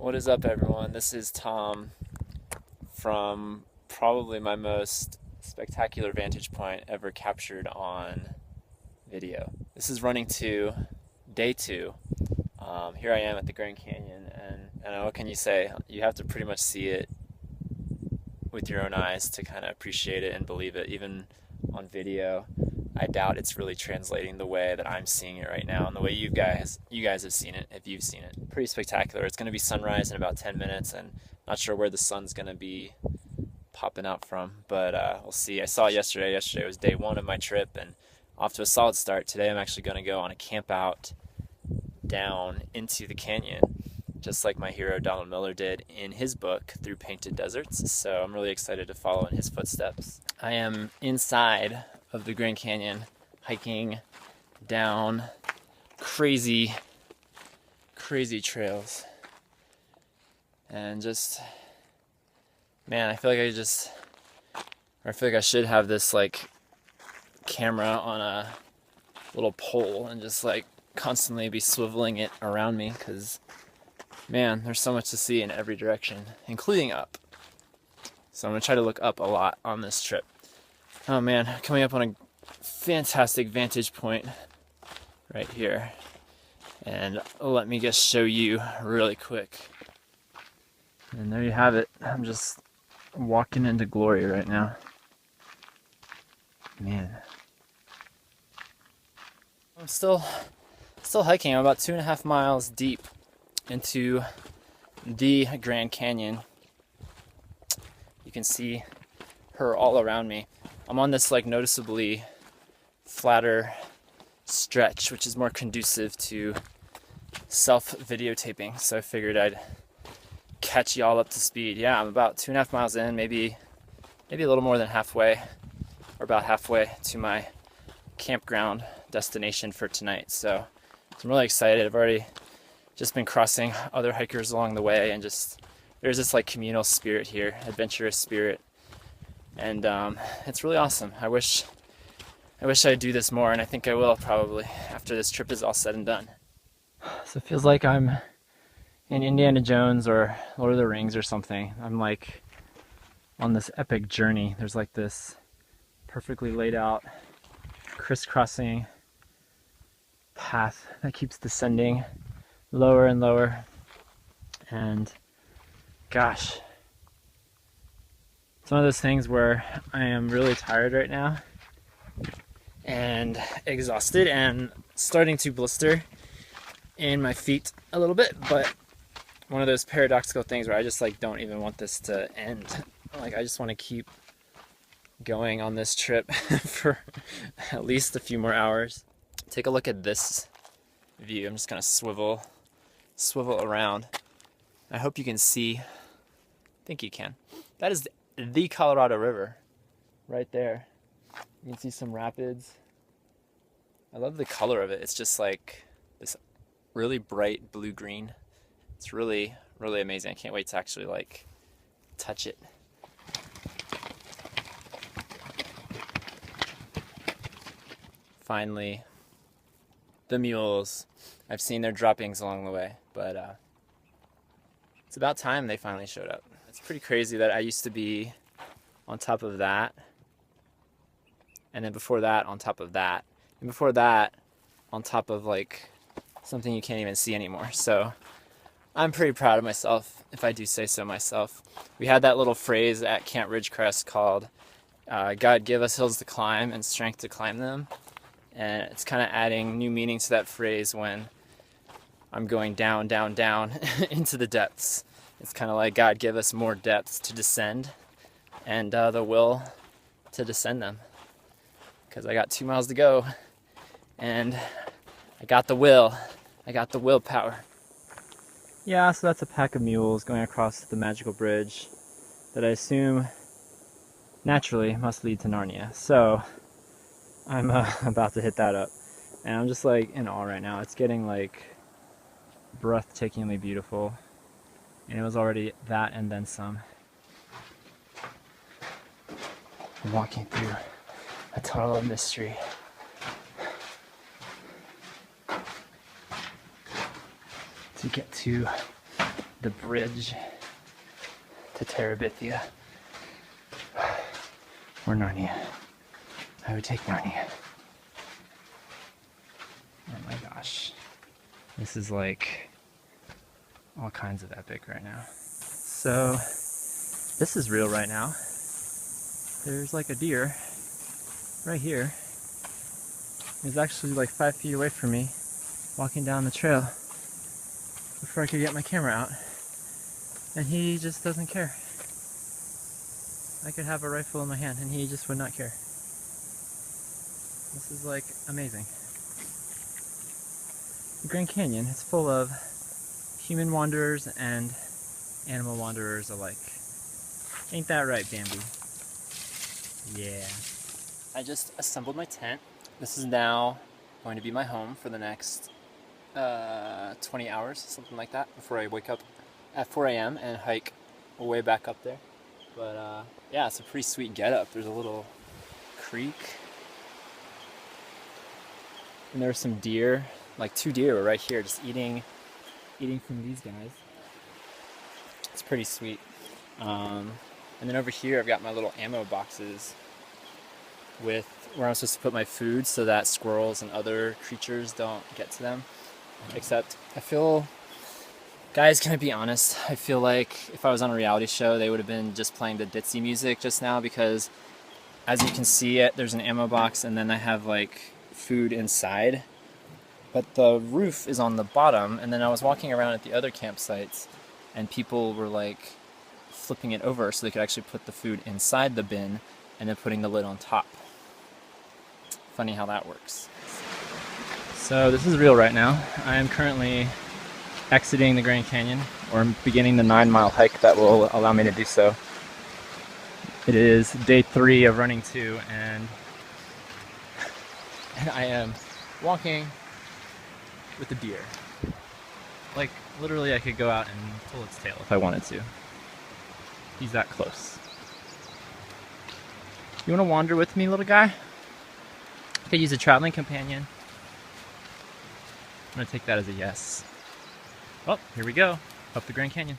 What is up, everyone? This is Tom from probably my most spectacular vantage point ever captured on video. This is running 2, day 2. Here I am at the Grand Canyon, and what can you say? You have to pretty much see it with your own eyes to kind of appreciate it and believe it. Even on video, I doubt it's really translating the way that I'm seeing it right now and the way you guys have seen it, if you've seen it. Pretty spectacular. It's going to be sunrise in about 10 minutes, and not sure where the sun's going to be popping out from, but we'll see. I saw it yesterday. Yesterday was day 1 of my trip, and off to a solid start. Today I'm actually going to go on a camp out down into the canyon, just like my hero Donald Miller did in his book, Through Painted Deserts. So I'm really excited to follow in his footsteps. I am inside of the Grand Canyon, hiking down crazy trails, and just, man, I feel like I should have this like camera on a little pole and just like constantly be swiveling it around me, because man, there's so much to see in every direction, including up. So I'm gonna try to look up a lot on this trip. Oh man, coming up on a fantastic vantage point right here. And let me just show you really quick. And there you have it. I'm just walking into glory right now. Man. I'm still hiking. I'm about 2.5 miles deep into the Grand Canyon. You can see her all around me. I'm on this like noticeably flatter stretch, which is more conducive to self-videotaping. So I figured I'd catch y'all up to speed. Yeah, I'm about 2.5 miles in, maybe a little more than halfway, or about halfway to my campground destination for tonight. So I'm really excited. I've already just been crossing other hikers along the way, and just there's this like communal spirit here, adventurous spirit, and it's really awesome. I wish I'd do this more, and I think I will probably after this trip is all said and done. So it feels like I'm in Indiana Jones or Lord of the Rings or something. I'm like on this epic journey. There's like this perfectly laid out crisscrossing path that keeps descending lower and lower, and gosh, it's one of those things where I am really tired right now and exhausted and starting to blister in my feet a little bit, but one of those paradoxical things where I just like don't even want this to end. Like I just want to keep going on this trip for at least a few more hours. Take a look at this view. I'm just gonna swivel around. I hope you can see. I think you can. That is the Colorado River right there. You can see some rapids. I love the color of it. It's just like this really bright blue-green. It's really, really amazing. I can't wait to actually like touch it. Finally, the mules. I've seen their droppings along the way, but it's about time they finally showed up. It's pretty crazy that I used to be on top of that, and then before that on top of that, and before that on top of like something you can't even see anymore. So I'm pretty proud of myself, if I do say so myself. We had that little phrase at Camp Ridgecrest called God give us hills to climb and strength to climb them. And it's kind of adding new meaning to that phrase when I'm going down, down, down into the depths. It's kind of like God give us more depths to descend, and the will to descend them. Because I got 2 miles to go, and I got the will. I got the willpower. Yeah, so that's a pack of mules going across the magical bridge that I assume naturally must lead to Narnia. So I'm about to hit that up, and I'm just like in awe right now. It's getting like breathtakingly beautiful, and it was already that and then some. I'm walking through a tunnel of mystery. To get to the bridge to Terabithia. Or Narnia. I would take Narnia. Oh my gosh. This is like all kinds of epic right now. So, this is real right now. There's like a deer right here. He's actually like 5 feet away from me, walking down the trail before I could get my camera out. And he just doesn't care. I could have a rifle in my hand and he just would not care. This is like amazing. The Grand Canyon is full of human wanderers and animal wanderers alike. Ain't that right, Bambi? Yeah. I just assembled my tent. This is now going to be my home for the next 20 hours, something like that, before I wake up at 4 a.m. and hike way back up there. But yeah, it's a pretty sweet getup. There's a little creek. And there's some deer, like 2 deer were right here just eating from these guys. It's pretty sweet. And then over here I've got my little ammo boxes with where I'm supposed to put my food so that squirrels and other creatures don't get to them. Except I feel, guys, can I be honest? I feel like if I was on a reality show, they would have been just playing the ditzy music just now, because as you can see, there's an ammo box and then I have like food inside. But the roof is on the bottom, and then I was walking around at the other campsites and people were like flipping it over so they could actually put the food inside the bin and then putting the lid on top. Funny how that works. So this is real right now. I am currently exiting the Grand Canyon, or beginning the 9-mile hike that will allow me to do so. It is day 3 of running 2, and I am walking with a deer. Like, literally I could go out and pull its tail if I wanted to. He's that close. You want to wander with me, little guy? I could use a traveling companion. I'm gonna take that as a yes. Well, here we go, up the Grand Canyon.